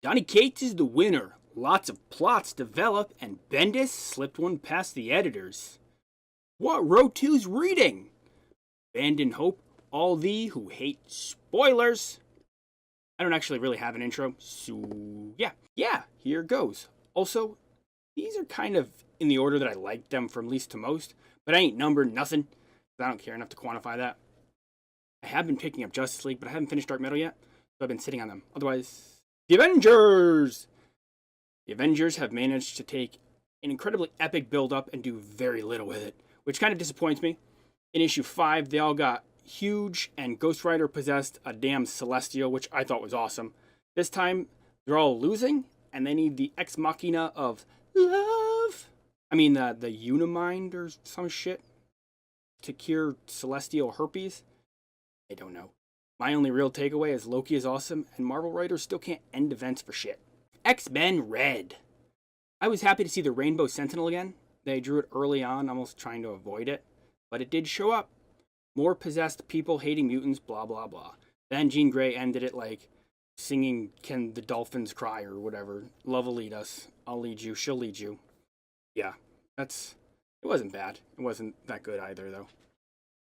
Donny Cates is the winner. Lots of plots develop, and Bendis slipped one past the editors. What Rotu's reading? Abandon hope, all thee who hate spoilers. I don't actually really have an intro, so yeah, here goes. Also, these are kind of in the order that I like them from least to most, but I ain't numbered nothing, because I don't care enough to quantify that. I have been picking up Justice League, but I haven't finished Dark Metal yet, so I've been sitting on them. Otherwise, The Avengers! The Avengers have managed to take an incredibly epic build-up and do very little with it, which kind of disappoints me. In issue 5, they all got huge, and Ghost Rider possessed a damn Celestial, which I thought was awesome. This time, they're all losing, and they need the Ex Machina of love. I mean, the Unimind or some shit to cure Celestial herpes. I don't know. My only real takeaway is Loki is awesome, and Marvel writers still can't end events for shit. X-Men Red. I was happy to see the Rainbow Sentinel again. They drew it early on, almost trying to avoid it, but it did show up. More possessed people hating mutants, blah blah blah. Then Jean Grey ended it like singing Can the Dolphins Cry or whatever. Love will lead us. I'll lead you, she'll lead you. Yeah, it wasn't bad. It wasn't that good either though.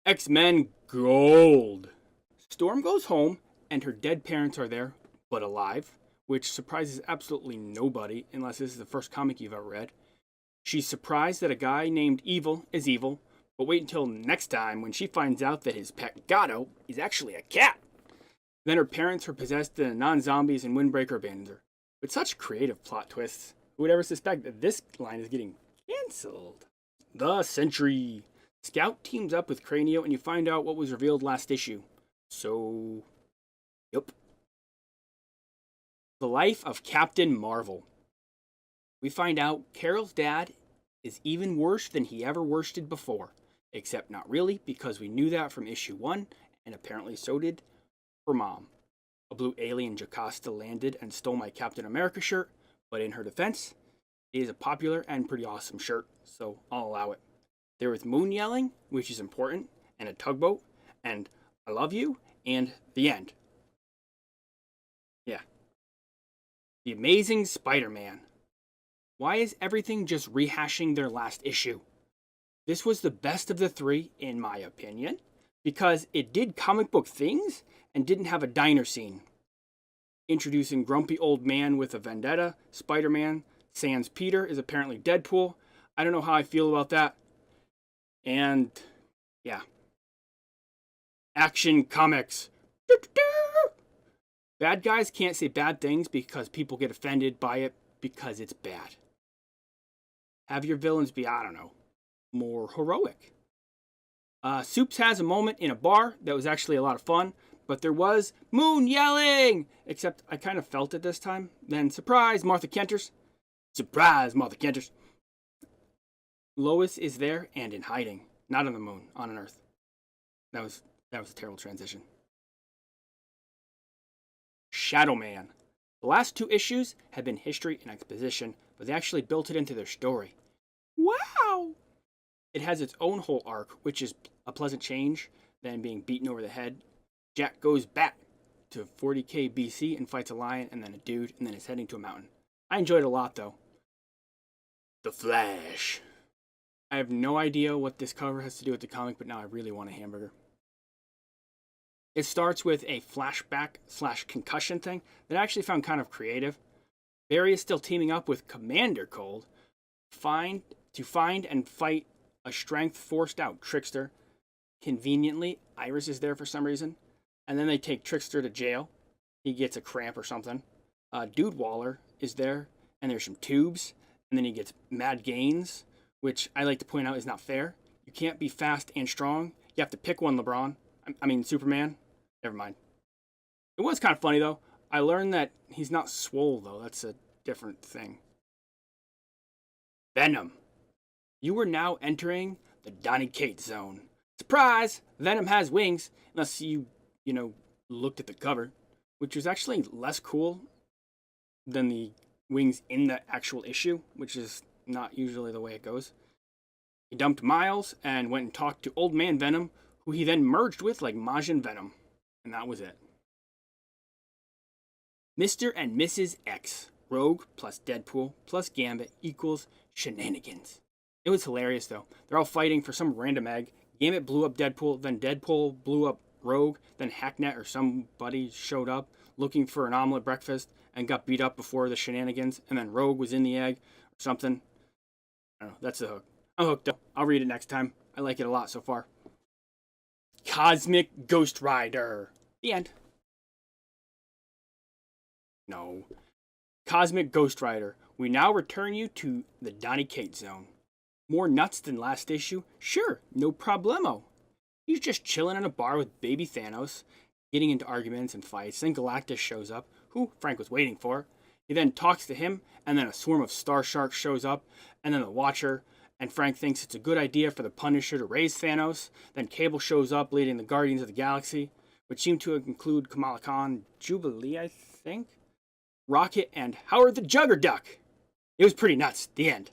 X-Men Gold. Storm goes home and her dead parents are there, but alive, which surprises absolutely nobody unless this is the first comic you've ever read. She's surprised that a guy named Evil is evil, but wait until next time when she finds out that his pet Gato is actually a cat. Then her parents are possessed and non-zombies and Windbreaker abandons her. With such creative plot twists, who would ever suspect that this line is getting cancelled? The Sentry. Scout teams up with Cranio and you find out what was revealed last issue. So, yep. The Life of Captain Marvel. We find out Carol's dad is even worse than he ever worsted before. Except not really, because we knew that from issue 1, and apparently so did her mom. A blue alien Jocasta landed and stole my Captain America shirt, but in her defense, it is a popular and pretty awesome shirt, so I'll allow it. There was moon yelling, which is important, and a tugboat, and I love you, and the end. Yeah. The Amazing Spider-Man. Why is everything just rehashing their last issue? This was the best of the 3, in my opinion, because it did comic book things and didn't have a diner scene. Introducing grumpy old man with a vendetta, Spider-Man, sans Peter is apparently Deadpool. I don't know how I feel about that. And, yeah. Action Comics. Bad guys can't say bad things because people get offended by it because it's bad. Have your villains be, I don't know, more heroic. Soups has a moment in a bar that was actually a lot of fun, but there was moon yelling! Except I kind of felt it this time. Then, surprise, Martha Kenters. Surprise, Martha Kenters. Lois is there and in hiding. Not on the moon, on an Earth. That was a terrible transition. Shadow Man. The last 2 issues had been history and exposition, but they actually built it into their story. Wow! It has its own whole arc, which is a pleasant change than being beaten over the head. Jack goes back to 40k BC and fights a lion and then a dude and then is heading to a mountain. I enjoyed it a lot though. The Flash. I have no idea what this cover has to do with the comic, but now I really want a hamburger. It starts with a flashback / concussion thing that I actually found kind of creative. Barry is still teaming up with Commander Cold to find and fight a strength forced out Trickster. Conveniently, Iris is there for some reason. And then they take Trickster to jail. He gets a cramp or something. Dude Waller is there, and there's some tubes. And then he gets Mad Gains, which I like to point out is not fair. You can't be fast and strong. You have to pick one, LeBron. I mean, Superman. Never mind. It was kind of funny, though. I learned that he's not swole, though. That's a different thing. Venom. You are now entering the Donny Cates zone. Surprise! Venom has wings, unless you looked at the cover, which was actually less cool than the wings in the actual issue, which is not usually the way it goes. He dumped Miles and went and talked to Old Man Venom, who he then merged with like Majin Venom. And that was it. Mr. and Mrs. X. Rogue plus Deadpool plus Gambit equals shenanigans. It was hilarious, though. They're all fighting for some random egg. Gambit blew up Deadpool, then Deadpool blew up Rogue, then Hacknet or somebody showed up looking for an omelet breakfast and got beat up before the shenanigans, and then Rogue was in the egg or something. I don't know. That's the hook. I'm hooked up. I'll read it next time. I like it a lot so far. Cosmic Ghost Rider. The end. No. Cosmic Ghost Rider. We now return you to the Donny Cates zone. More nuts than last issue? Sure, no problemo. He's just chilling in a bar with baby Thanos, getting into arguments and fights. Then Galactus shows up, who Frank was waiting for. He then talks to him, and then a swarm of Star Sharks shows up, and then the Watcher, and Frank thinks it's a good idea for the Punisher to raise Thanos. Then Cable shows up, leading the Guardians of the Galaxy, which seem to include Kamala Khan, Jubilee, I think, Rocket, and Howard the Juggerduck. It was pretty nuts. The end.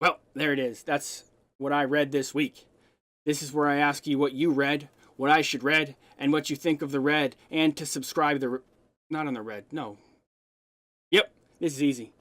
Well, there it is. That's what I read this week. This is where I ask you what you read, what I should read, and what you think of the read, and to subscribe not on the red, no. Yep, this is easy.